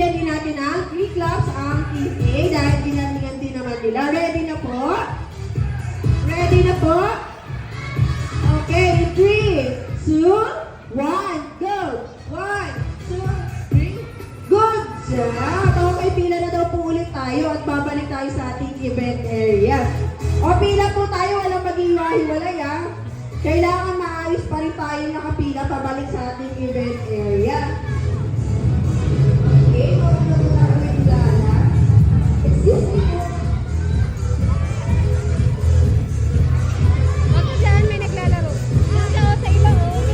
bibigyan din natin ng 3 claps ang PTA dahil ginantingan din naman nila. Ready na po? Ready na po? Okay, 3, 2, 1, go! 1, 2, 3. Good job! Okay, pila na daw po ulit tayo at babalik tayo sa ating event area. O pila po tayo, walang mag-iwahiwalay ah. Kailangan maayos pa rin tayo nakapila pabalik sa ating event area. Okay, mawag na muna kami kilala. Excuse me po. Bakit saan may naglalaro? Doon siya sa iba, oh.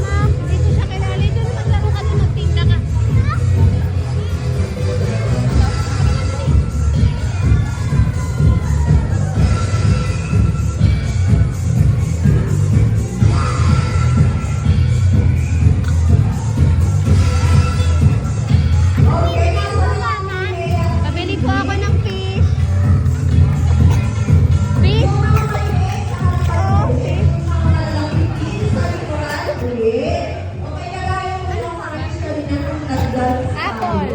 Ma'am, dito siya kilala. Doon maglaro ka doon, magtinda ka. Okay, nasa na namin. Pabili po ako ng fish. Fish? Oo, fish. Apple.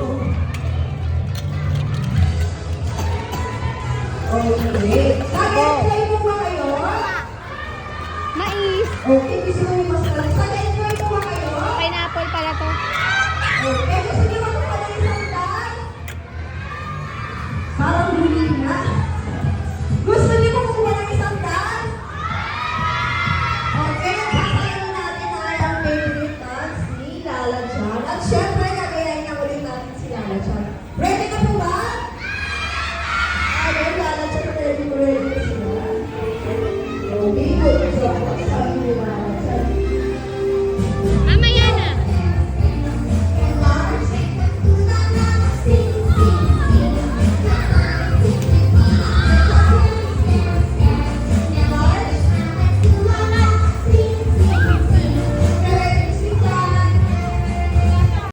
Okay. Nag-enjoy po ba kayo? Mais. Okay, gusto mo yung mas kalit. Nag-enjoy po ba kayo? Pineapple pala to. Okay, gusto niyo makuha ng isang daan? Parang huli na. Gusto niyo makuha ng isang daan? Okay, ang pasayaw natin ay ang favorite dance ni Lala Chan. At syempre, kagayahin niya ulit natin si Lala Chan.